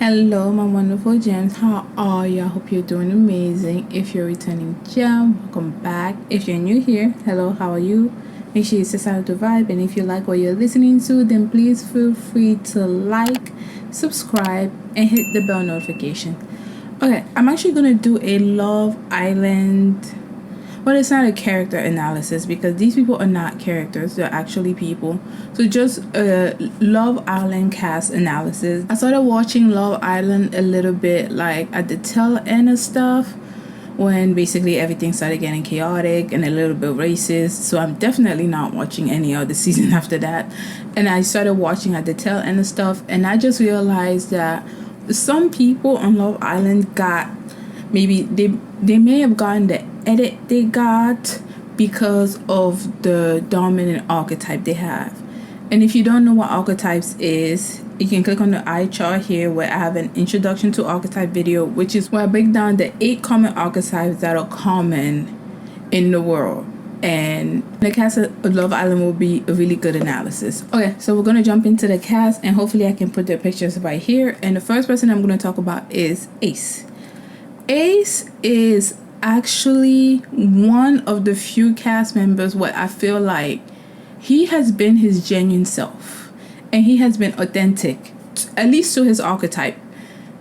Hello, my wonderful gems. How are you? I hope you're doing amazing. If you're a returning gem, welcome back. If you're new here, hello, how are you? Make sure you subscribe to Vibe, and if you like what you're listening to, then please feel free to like, subscribe, and hit the bell notification. Okay, I'm actually gonna do a Love Island. But it's not a character analysis because these people are not characters, they're actually people. So just a Love Island cast analysis. I started watching Love Island a little bit like at the tail end of stuff when basically everything started getting chaotic and a little bit racist. So I'm definitely not watching any other season after that. And I started watching at the tail end of stuff, and I just realized that some people on Love Island got maybe they may have gotten the edit they got because of the dominant archetype they have. And if you don't know what archetypes is, you can click on the eye chart here where I have an introduction to archetype video, which is where I break down the 8 common archetypes that are common in the world. And the cast of Love Island will be a really good analysis. Okay, so we're going to jump into the cast, and hopefully I can put their pictures right here. And the first person I'm going to talk about is Ace. Ace is actually one of the few cast members where I feel like he has been his genuine self and he has been authentic, at least to his archetype.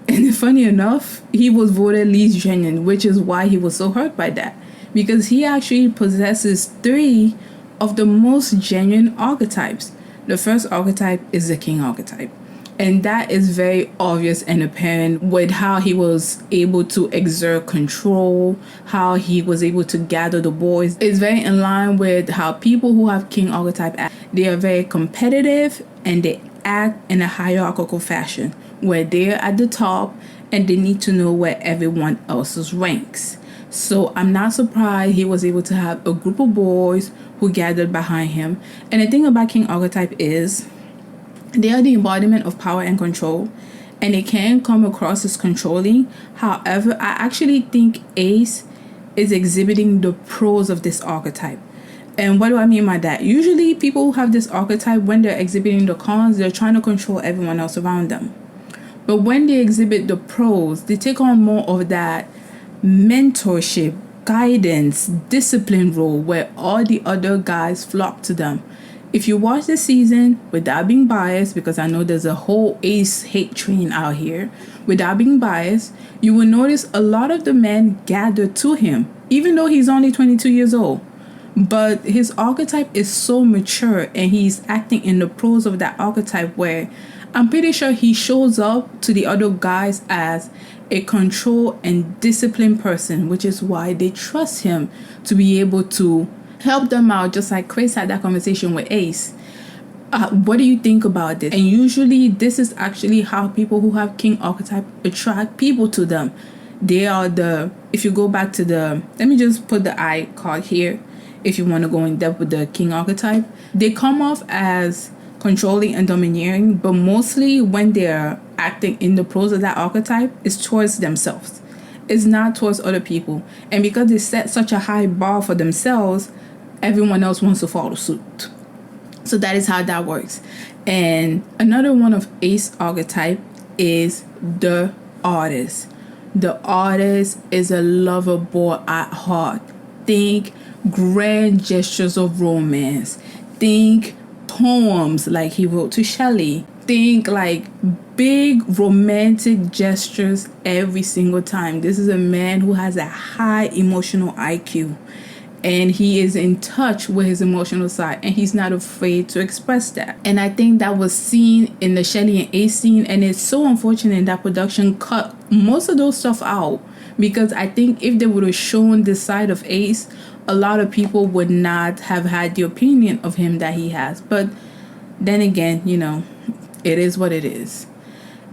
And funny enough, he was voted least genuine, which is why he was so hurt by that, because he actually possesses 3 of the most genuine archetypes. The first archetype is the king archetype. And that is very obvious and apparent with how he was able to exert control, how he was able to gather the boys. It's very in line with how people who have king archetype act. They are very competitive and they act in a hierarchical fashion where they're at the top and they need to know where everyone else's ranks. So I'm not surprised he was able to have a group of boys who gathered behind him. And the thing about king archetype is they are the embodiment of power and control, and they can come across as controlling. However, I actually think Ace is exhibiting the pros of this archetype. And what do I mean by that? Usually people who have this archetype, when they're exhibiting the cons, they're trying to control everyone else around them. But when they exhibit the pros, they take on more of that mentorship, guidance, discipline role where all the other guys flock to them. If you watch the season, without being biased, because I know there's a whole Ace hate train out here, without being biased, you will notice a lot of the men gather to him, even though he's only 22 years old. But his archetype is so mature and he's acting in the pros of that archetype where I'm pretty sure he shows up to the other guys as a control and disciplined person, which is why they trust him to be able to help them out, just like Chris had that conversation with Ace. What do you think about this? And usually this is actually how people who have king archetype attract people to them. They are if you go back to let me just put the eye card here if you want to go in depth with the king archetype. They come off as controlling and domineering, but mostly when they're acting in the pros of that archetype, it's towards themselves. It's not towards other people. And because they set such a high bar for themselves, everyone else wants to follow suit. So that is how that works. And another one of Ace archetype is the artist. The artist is a lover boy at heart. Think grand gestures of romance. Think poems like he wrote to Chelley. Think like big romantic gestures every single time. This is a man who has a high emotional IQ. And he is in touch with his emotional side, and he's not afraid to express that. And I think that was seen in the Chelley and Ace scene, and it's so unfortunate that production cut most of those stuff out, because I think if they would have shown this side of Ace, a lot of people would not have had the opinion of him that he has. But then again, it is what it is.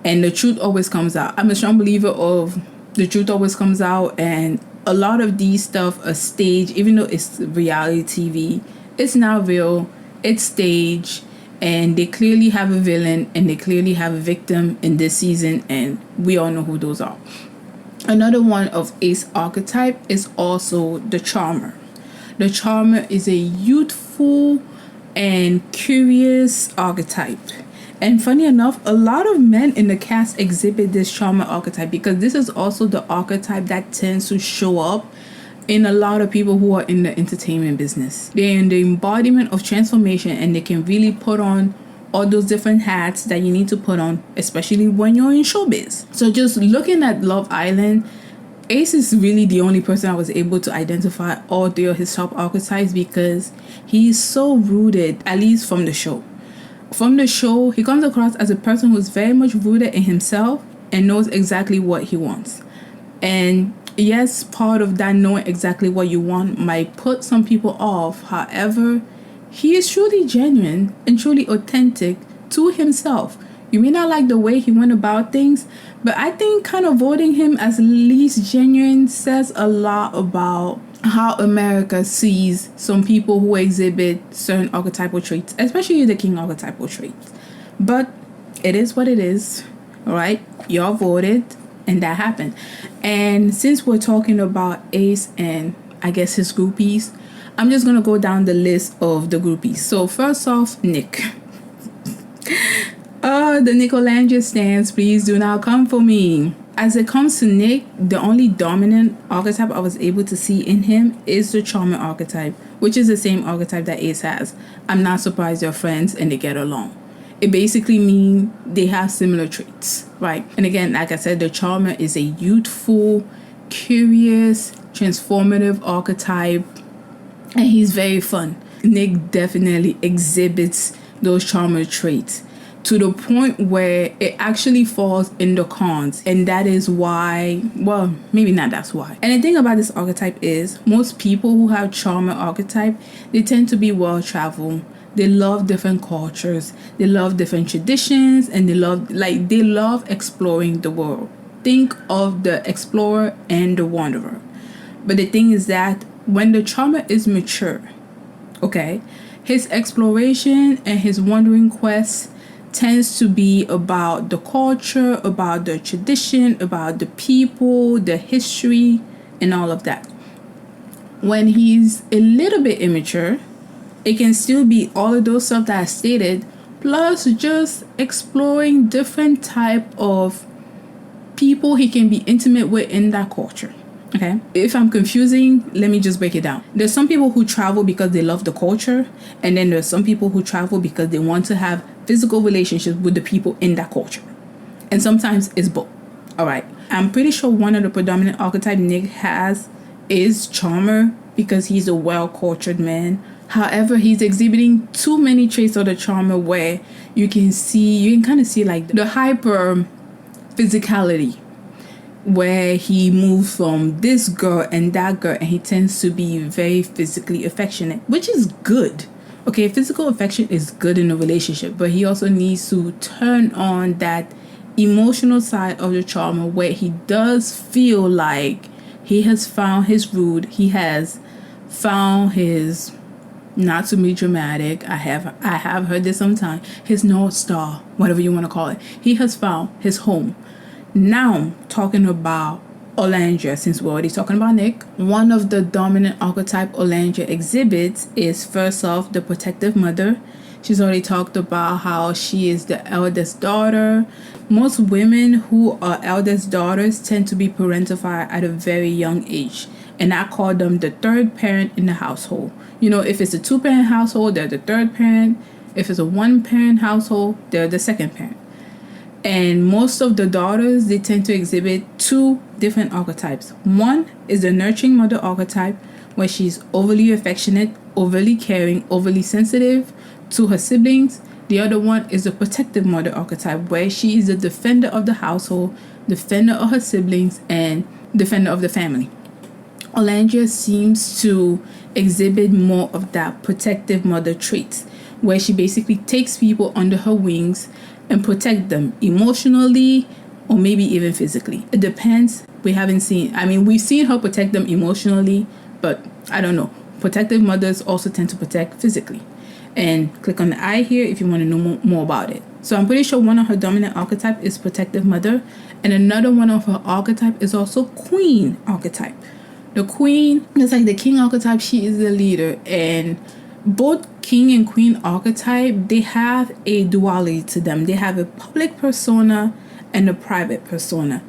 And the truth always comes out. I'm a strong believer of the truth always comes out, and a lot of these stuff are staged. Even though it's reality TV, it's not real, it's staged, and they clearly have a villain and they clearly have a victim in this season, and we all know who those are. Another one of Ace archetype is also the charmer. The charmer is a youthful and curious archetype, And funny enough, a lot of men in the cast exhibit this charmer archetype, because this is also the archetype that tends to show up in a lot of people who are in the entertainment business. They're in the embodiment of transformation, and they can really put on all those different hats that you need to put on, especially when you're in showbiz. So just looking at Love Island, Ace is really the only person I was able to identify all three of his top archetypes, because he's so rooted, at least from the show. From the show, he comes across as a person who's very much rooted in himself and knows exactly what he wants. And yes, part of that knowing exactly what you want might put some people off. However, he is truly genuine and truly authentic to himself. You may not like the way he went about things, but I think kind of voting him as least genuine says a lot about how America sees some people who exhibit certain archetypal traits, especially the king archetypal traits. But it is what it is, all right? Y'all voted, and that happened. And since we're talking about Ace and I guess his groupies, I'm just gonna go down the list of the groupies. So first off, Nick. The Nick Olandria stands, please do not come for me. As it comes to Nick, the only dominant archetype I was able to see in him is the charmer archetype, which is the same archetype that Ace has. I'm not surprised they're friends and they get along. It basically means they have similar traits, right? And again, like I said, the charmer is a youthful, curious, transformative archetype, and he's very fun. Nick definitely exhibits those charmer traits to the point where it actually falls in the cons. And that is why, well, maybe not that's why. And the thing about this archetype is most people who have charmer archetype, they tend to be well-traveled. They love different cultures. They love different traditions, and they love exploring the world. Think of the explorer and the wanderer. But the thing is that when the charmer is mature, okay, his exploration and his wandering quest tends to be about the culture, about the tradition, about the people, the history, and all of that. When he's a little bit immature, it can still be all of those stuff that I stated, plus just exploring different type of people he can be intimate with in that culture. Okay, if I'm confusing, let me just break it down. There's some people who travel because they love the culture, and then there's some people who travel because they want to have physical relationships with the people in that culture. And sometimes it's both. All right, I'm pretty sure one of the predominant archetype Nick has is charmer, because he's a well-cultured man. However, he's exhibiting too many traits of the charmer where you can kind of see like the hyper physicality, where he moves from this girl and that girl, and he tends to be very physically affectionate, which is good. Okay, physical affection is good in a relationship, but he also needs to turn on that emotional side of the charmer where he does feel like he has found his root. He has found his, not to be dramatic, I have heard this sometimes, his North Star, whatever you want to call it. He has found his home. Now, talking about Olandria, since we're already talking about Nick, one of the dominant archetype Olandria exhibits is first off the protective mother. She's already talked about how she is the eldest daughter. Most women who are eldest daughters tend to be parentified at a very young age, and I call them the third parent in the household. You know, if it's a 2-parent household, they're the third parent. If it's a 1-parent household, they're the second parent. And most of the daughters, they tend to exhibit 2 different archetypes. One is the nurturing mother archetype, where she's overly affectionate, overly caring, overly sensitive to her siblings. The other one is the protective mother archetype, where she is the defender of the household, defender of her siblings, and defender of the family. Olandria seems to exhibit more of that protective mother traits, where she basically takes people under her wings and protect them emotionally or maybe even physically. It depends. We've seen her protect them emotionally, but I don't know. Protective mothers also tend to protect physically. And click on the eye here if you want to know more about it. So I'm pretty sure one of her dominant archetype is protective mother, and another one of her archetype is also queen archetype. The queen is like the king archetype. She is the leader, and both king and queen archetype, they have a duality to them. They have a public persona and a private persona.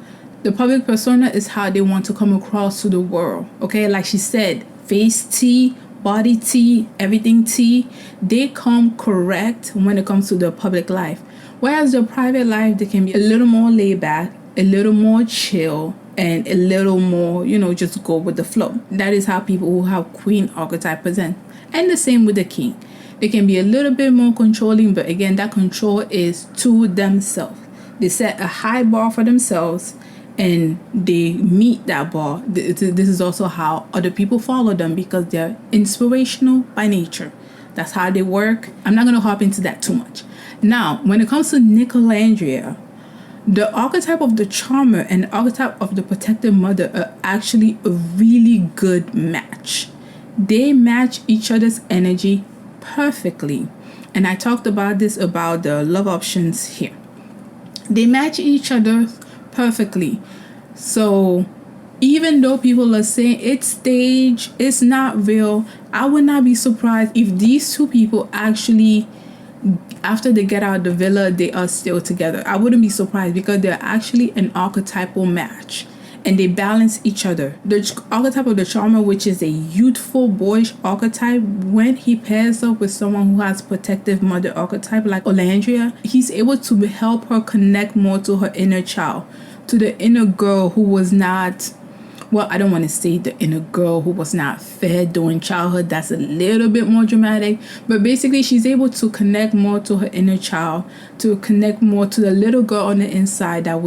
The public persona is how they want to come across to the world. Okay, like she said, face T, body T, everything T. They come correct when it comes to their public life. Whereas their private life, they can be a little more laid back, a little more chill, and a little more, just go with the flow. That is how people who have queen archetype present. And the same with the king. They can be a little bit more controlling, but again, that control is to themselves. They set a high bar for themselves and they meet that bar. This is also how other people follow them because they're inspirational by nature. That's how they work. I'm not going to hop into that too much. Now, when it comes to Olandria, the archetype of the charmer and the archetype of the protective mother are actually a really good match. They match each other's energy perfectly. And I talked about this about the love options here. They match each other perfectly. So even though people are saying it's staged, it's not real, I would not be surprised if these two people actually, after they get out of the villa, they are still together. I wouldn't be surprised because they're actually an archetypal match and they balance each other. The archetype of the charmer, which is a youthful, boyish archetype, when he pairs up with someone who has protective mother archetype like Olandria, he's able to help her connect more to her inner child, to the inner girl who was not, well, I don't want to say the inner girl who was not fed during childhood. That's a little bit more dramatic. But basically, she's able to connect more to her inner child, to connect more to the little girl on the inside that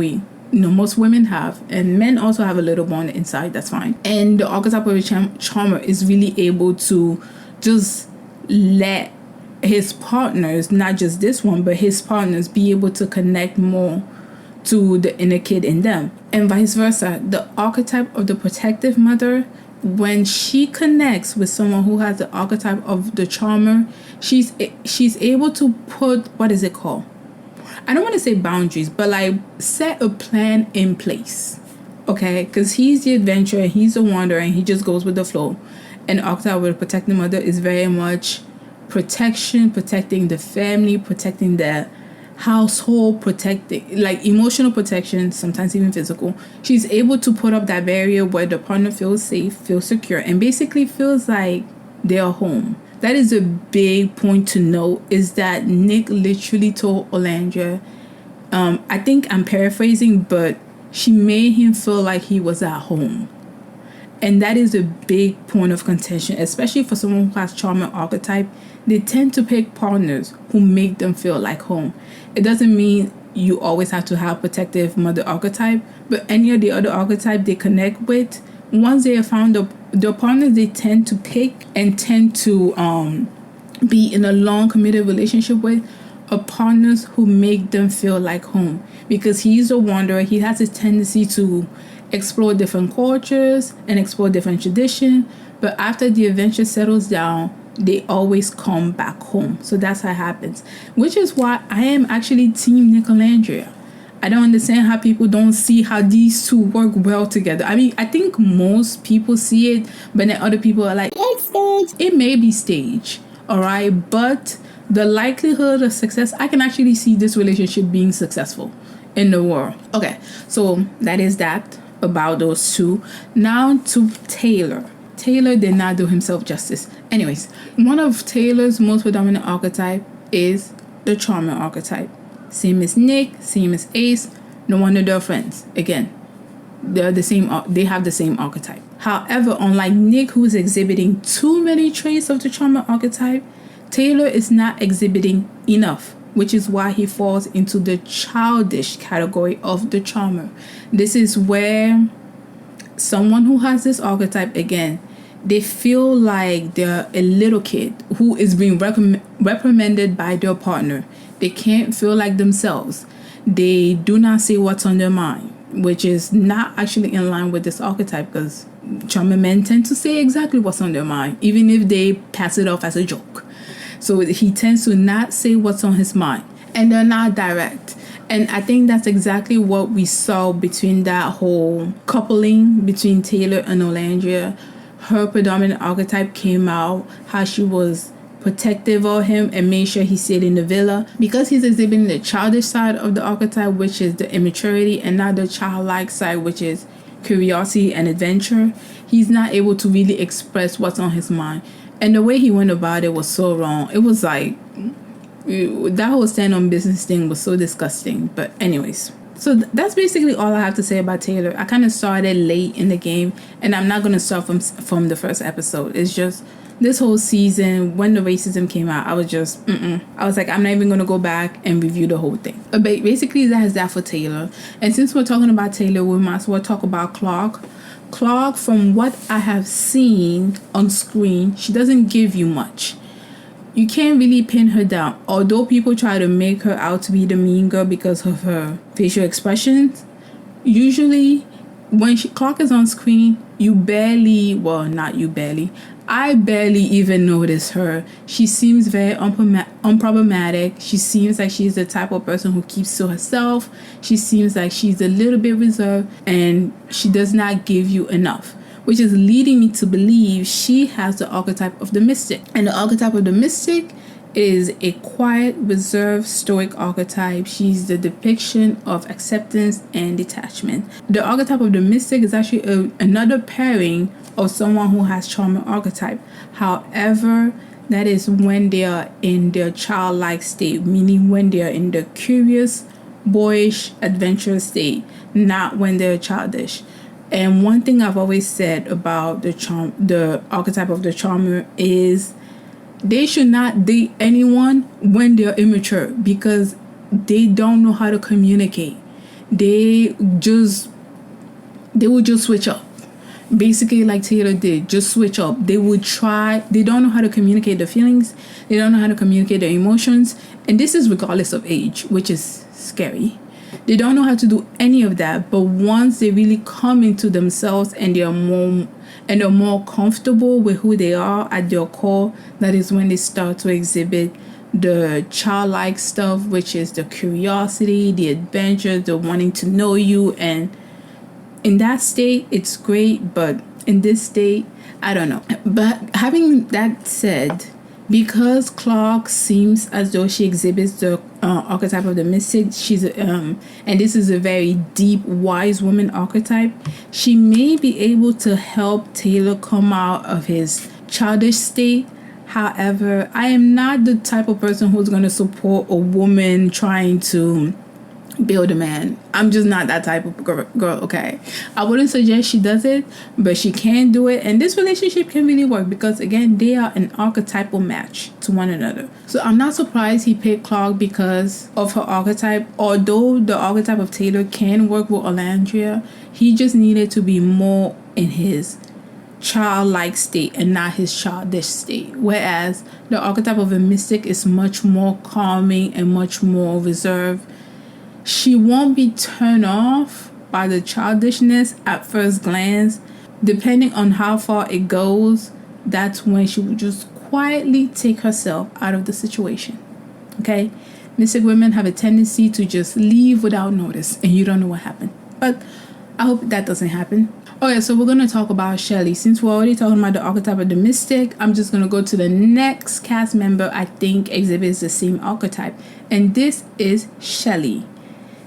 most women have. And men also have a little boy on the inside. That's fine. And the archetype of the charmer is really able to just let his partners, not just this one, but his partners, be able to connect more to the inner kid in them, and vice versa. The archetype of the protective mother, when she connects with someone who has the archetype of the charmer, she's able to put, what is it called? I don't want to say boundaries, but like set a plan in place. Okay, because he's the adventurer, he's the wanderer, and he just goes with the flow. And the archetype of the protective mother is very much protection, protecting the family, protecting the household, protecting, like emotional protection, sometimes even physical. She's able to put up that barrier where the partner feels safe, feels secure, and basically feels like they're home. That is a big point to note, is that Nick literally told Olandria, I think I'm paraphrasing, but she made him feel like he was at home. And that is a big point of contention, especially for someone who has charmer archetype. They tend to pick partners who make them feel like home. It doesn't mean you always have to have protective mother archetype, but any of the other archetype they connect with, once they have found the partners they tend to pick and tend to be in a long committed relationship with, are partners who make them feel like home. Because he's a wanderer, he has a tendency to explore different cultures and explore different traditions, but after the adventure settles down, they always come back home. So that's how it happens, which is why I am actually team Olandria. I don't understand how people don't see how these two work well together. I mean, I think most people see it, but then other people are like, it's staged. It may be staged, all right, but the likelihood of success, I can actually see this relationship being successful in the world. Okay, so that is that about those two. Now to Taylor. Taylor did not do himself justice. Anyways, one of Taylor's most predominant archetype is the charmer archetype. Same as Nick, same as Ace. No wonder they're friends. Again, they're the same. They have the same archetype. However, unlike Nick, who is exhibiting too many traits of the charmer archetype, Taylor is not exhibiting enough, which is why he falls into the childish category of the charmer. This is where someone who has this archetype, again, they feel like they're a little kid who is being reprimanded by their partner. They can't feel like themselves. They do not say what's on their mind, which is not actually in line with this archetype, because charmer men tend to say exactly what's on their mind, even if they pass it off as a joke. So he tends to not say what's on his mind, and they're not direct. And I think that's exactly what we saw between that whole coupling between Taylor and Olandria. Her predominant archetype came out, how she was protective of him and made sure he stayed in the villa. Because he's exhibiting the childish side of the archetype, which is the immaturity, and not the childlike side, which is curiosity and adventure, he's not able to really express what's on his mind. And the way he went about it was so wrong. It was like, that whole stand on business thing was so disgusting. But anyways, so that's basically all I have to say about Taylor. I kind of started late in the game, and I'm not going to start from the first episode. It's just this whole season, when the racism came out, I was just, I was like, I'm not even going to go back and review the whole thing. But basically, that is that for Taylor. And since we're talking about Taylor, we might as well talk about Clarke. Clarke, from what I have seen on screen, she doesn't give you much. You can't really pin her down. Although people try to make her out to be the mean girl because of her facial expressions, usually when Clarke is on screen, I barely even notice her. She seems very unproblematic. She seems like she's the type of person who keeps to herself. She seems like she's a little bit reserved, and she does not give you enough, which is leading me to believe she has the archetype of the mystic. And the archetype of the mystic is a quiet, reserved, stoic archetype. She's the depiction of acceptance and detachment. The archetype of the mystic is actually another pairing of someone who has charmer archetype. However, that is when they are in their childlike state, meaning when they are in the curious, boyish, adventurous state, not when they're childish. And one thing I've always said about the archetype of the charmer is they should not date anyone when they're immature, because they don't know how to communicate. They will just switch up. Basically, like Taylor did, just switch up. They don't know how to communicate their feelings. They don't know how to communicate their emotions. And this is regardless of age, which is scary. They don't know how to do any of that. But once they really come into themselves and they're more comfortable with who they are at their core, that is when they start to exhibit the childlike stuff, which is the curiosity, the adventure, the wanting to know you. And in that state, it's great, but in this state, I don't know. But having that said, because Clarke seems as though she exhibits the archetype of the mystic, and this is a very deep, wise woman archetype, she may be able to help Taylor come out of his childish state. However, I am not the type of person who's going to support a woman trying to build a man. I'm just not that type of girl, okay? I wouldn't suggest she does it, but she can do it, and this relationship can really work because, again, they are an archetypal match to one another. So I'm not surprised he picked Clarke because of her archetype. Although the archetype of Taylor can work with Olandria, he just needed to be more in his childlike state and not his childish state, whereas the archetype of a mystic is much more calming and much more reserved. She won't be turned off by the childishness at first glance. Depending on how far it goes, that's when she will just quietly take herself out of the situation. Okay? Mystic women have a tendency to just leave without notice, and you don't know what happened. But I hope that doesn't happen. Okay, so we're going to talk about Chelley. Since we're already talking about the archetype of the mystic, I'm just going to go to the next cast member I think exhibits the same archetype. And this is Chelley.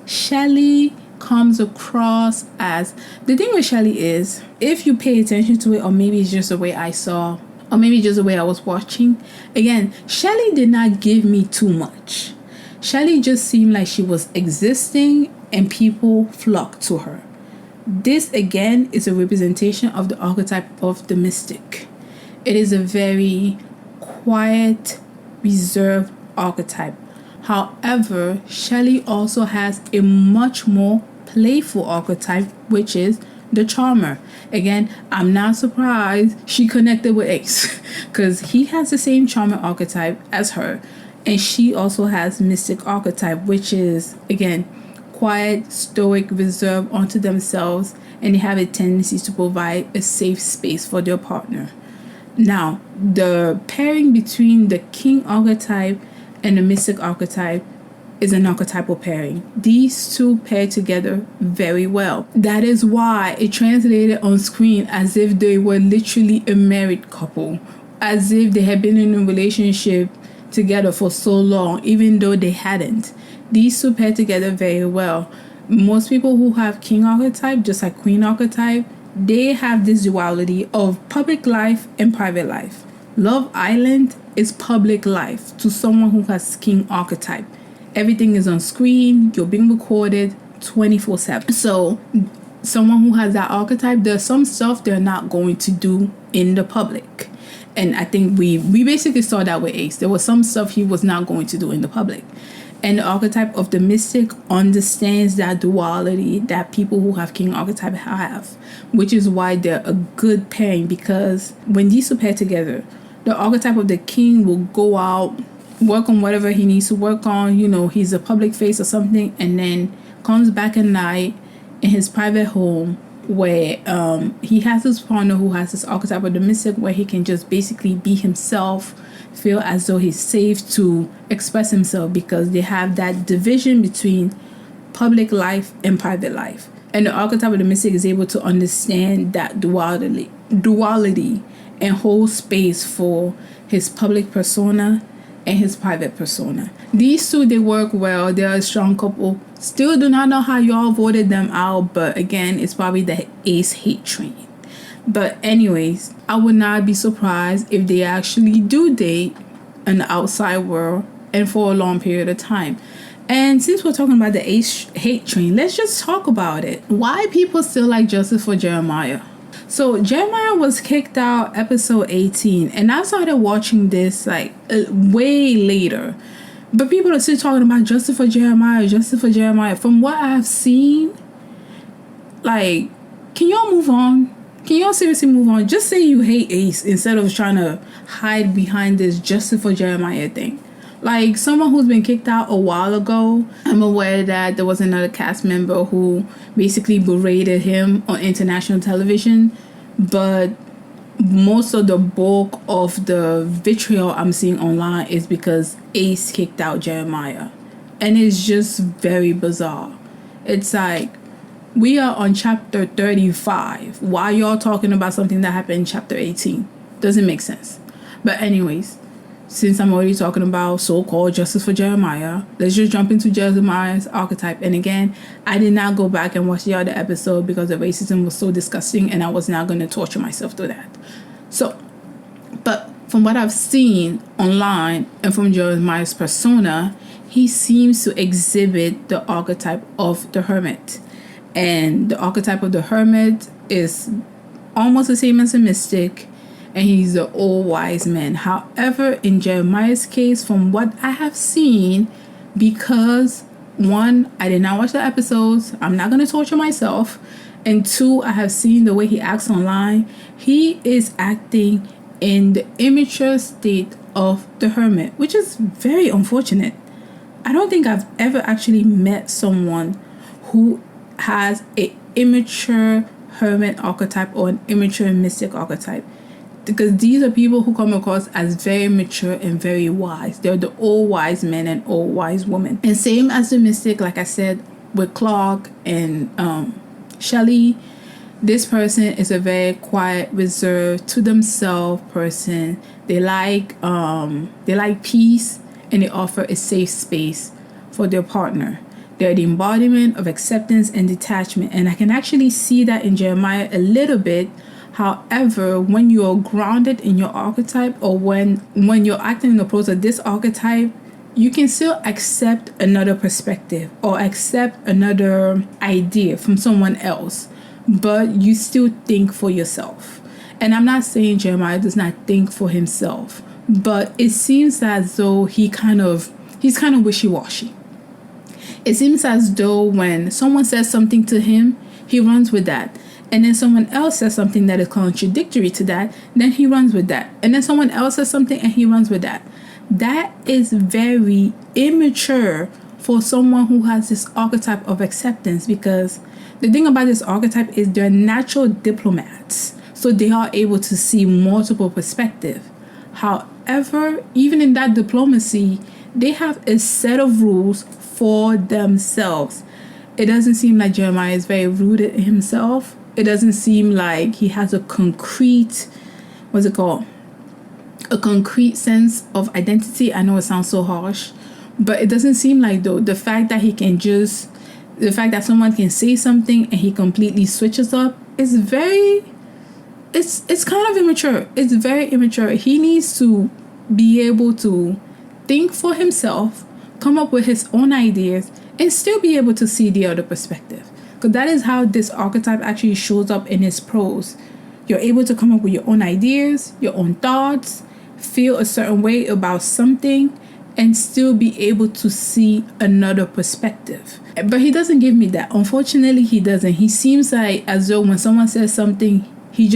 Chelley comes across as, the thing with Chelley is, if you pay attention to it, or maybe it's just the way I saw, or maybe just the way I was watching, again, Chelley did not give me too much. Chelley just seemed like she was existing and people flocked to her. This again is a representation of the archetype of the mystic. It is a very quiet, reserved archetype. However, Chelley also has a much more playful archetype, which is the charmer. Again, I'm not surprised she connected with Ace because he has the same charmer archetype as her, and she also has mystic archetype, which is, again, quiet, stoic, reserved onto themselves, and they have a tendency to provide a safe space for their partner. Now, the pairing between the king archetype and the mystic archetype is an archetypal pairing. These two pair together very well. That is why it translated on screen as if they were literally a married couple, as if they had been in a relationship together for so long, even though they hadn't. These two pair together very well. Most people who have king archetype, just like queen archetype, they have this duality of public life and private life. Love Island is public life to someone who has king archetype. Everything is on screen, you're being recorded 24/7. So someone who has that archetype, there's some stuff they're not going to do in the public. And I think we basically saw that with Ace. There was some stuff he was not going to do in the public. And the archetype of the mystic understands that duality that people who have king archetype have, which is why they're a good pairing, because when these two pair together, the archetype of the king will go out, work on whatever he needs to work on. You know, he's a public face or something, and then comes back at night in his private home where he has his partner who has this archetype of the mystic, where he can just basically be himself, feel as though he's safe to express himself, because they have that division between public life and private life. And the archetype of the mystic is able to understand that duality and hold space for his public persona and his private persona. These two, they work well. They're a strong couple. Still do not know how y'all voted them out, but again, it's probably the Ace hate train. But anyways, I would not be surprised if they actually do date in the outside world and for a long period of time. And since we're talking about the Ace hate train, let's just talk about it. Why people still like justice for Jeremiah? So Jeremiah was kicked out episode 18, and I started watching this like way later. But people are still talking about justice for Jeremiah, justice for Jeremiah. From what I've seen, like, can y'all move on? Can y'all seriously move on? Just say you hate Ace instead of trying to hide behind this justice for Jeremiah thing. Like, someone who's been kicked out a while ago, I'm aware that there was another cast member who basically berated him on international television, but most of the bulk of the vitriol I'm seeing online is because Ace kicked out Jeremiah. And it's just very bizarre. It's like, we are on chapter 35. Why y'all talking about something that happened in chapter 18? Doesn't make sense. But anyways, since I'm already talking about so-called justice for Jeremiah, let's just jump into Jeremiah's archetype. And again, I did not go back and watch the other episode because the racism was so disgusting and I was not going to torture myself through that. So, but from what I've seen online and from Jeremiah's persona, he seems to exhibit the archetype of the hermit. And the archetype of the hermit is almost the same as the mystic, and he's the old wise man. However, in Jeremiah's case, from what I have seen, because one, I did not watch the episodes, I'm not going to torture myself, and two, I have seen the way he acts online, he is acting in the immature state of the hermit, which is very unfortunate. I don't think I've ever actually met someone who has an immature hermit archetype or an immature mystic archetype, because these are people who come across as very mature and very wise. They're the old wise men and old wise women. And same as the mystic, like I said, with Clarke and Chelley, this person is a very quiet, reserved, to themselves person. They like peace, and they offer a safe space for their partner. They're the embodiment of acceptance and detachment. And I can actually see that in Jeremiah a little bit. However, when you're grounded in your archetype, or when you're acting in the pose of this archetype, you can still accept another perspective or accept another idea from someone else, but you still think for yourself. And I'm not saying Jeremiah does not think for himself, but it seems as though he's kind of wishy-washy. It seems as though when someone says something to him, he runs with that. And then someone else says something that is contradictory to that, then he runs with that. And then someone else says something and he runs with that. That is very immature for someone who has this archetype of acceptance, because the thing about this archetype is they're natural diplomats. So they are able to see multiple perspectives. However, even in that diplomacy, they have a set of rules for themselves. It doesn't seem like Jeremiah is very rooted in himself. It doesn't seem like he has a concrete, a concrete sense of identity. I know it sounds so harsh, but it doesn't seem like, though, the fact that someone can say something and he completely switches up is it's kind of immature. It's very immature. He needs to be able to think for himself, come up with his own ideas, and still be able to see the other perspective. Because that is how this archetype actually shows up in his prose. You're able to come up with your own ideas, your own thoughts, feel a certain way about something, and still be able to see another perspective. But he doesn't give me that. Unfortunately, he doesn't. He seems like as though when someone says something, he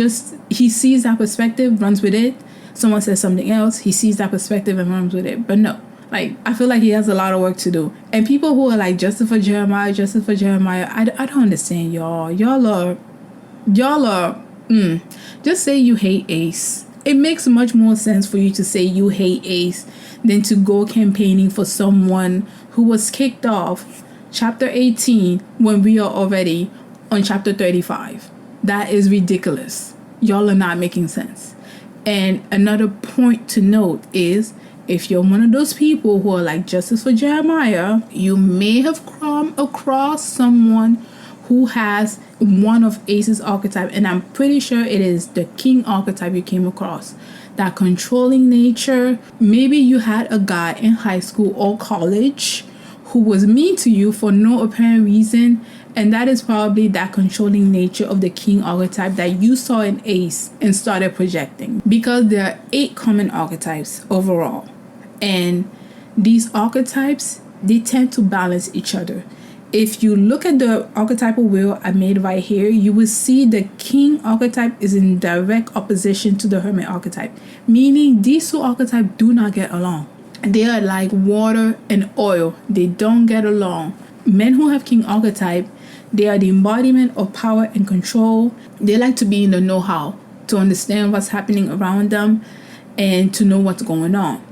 sees that perspective, runs with it. Someone says something else, he sees that perspective and runs with it. But no, like, I feel like he has a lot of work to do. And people who are like, justice for Jeremiah, I don't understand y'all. Y'all are, just say you hate Ace. It makes much more sense for you to say you hate Ace than to go campaigning for someone who was kicked off chapter 18 when we are already on chapter 35. That is ridiculous. Y'all are not making sense. And another point to note is, if you're one of those people who are like justice for Jeremiah, you may have come across someone who has one of Ace's archetype, and I'm pretty sure it is the king archetype you came across. That controlling nature. Maybe you had a guy in high school or college who was mean to you for no apparent reason, and that is probably that controlling nature of the king archetype that you saw in Ace and started projecting. Because there are 8 common archetypes overall, and these archetypes, they tend to balance each other. If you look at the archetypal wheel I made right here, you will see the king archetype is in direct opposition to the hermit archetype, meaning these 2 archetypes do not get along. They are like water and oil. They don't get along. Men who have king archetype, they are the embodiment of power and control. They like to be in the know-how, to understand what's happening around them and to know what's going on.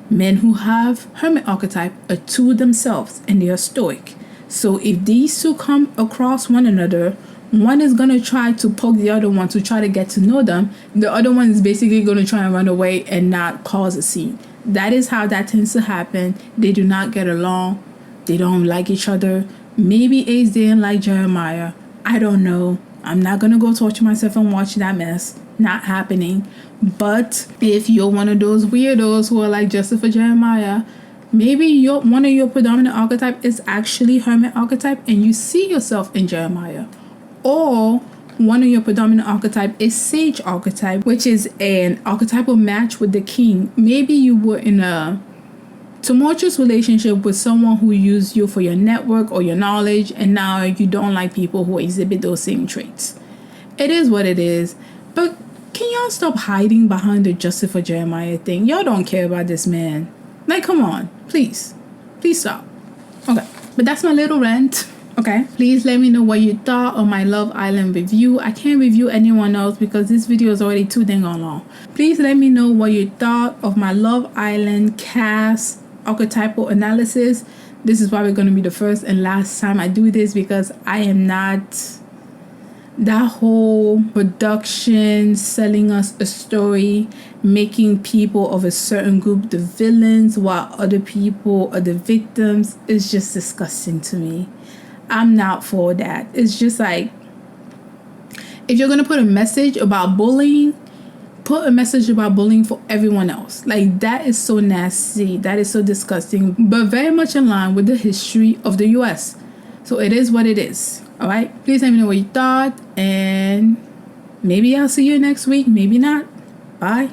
Men who have hermit archetype are to themselves and they are stoic. So if these 2 come across one another, one is going to try to poke the other one to try to get to know them. The other one is basically going to try and run away and not cause a scene. That is how that tends to happen. They do not get along. They don't like each other. Maybe Ace didn't like Jeremiah. I don't know. I'm not going to go torture myself and watch that mess. Not happening. But if you're one of those weirdos who are like justice for Jeremiah, maybe one of your predominant archetype is actually hermit archetype and you see yourself in Jeremiah. Or one of your predominant archetype is sage archetype, which is an archetypal match with the king. Maybe you were in a tumultuous relationship with someone who used you for your network or your knowledge, and now you don't like people who exhibit those same traits. It is what it is. But can y'all stop hiding behind the justice for Jeremiah thing? Y'all don't care about this man. Like, come on, please stop. Okay, but that's my little rant. Okay, please let me know what you thought of my Love Island review. I can't review anyone else because this video is already too dang long. Please let me know what you thought of my Love Island cast archetypal analysis. This is probably going to be the first and last time I do this because I am not that whole production selling us a story, making people of a certain group the villains while other people are the victims, is just disgusting to me. I'm not for that. It's just like, if you're gonna put a message about bullying, put a message about bullying for everyone else. Like, that is so nasty, that is so disgusting, but very much in line with the history of the US. So it is what it is. All right, please let me know what you thought, and maybe I'll see you next week, maybe not. Bye.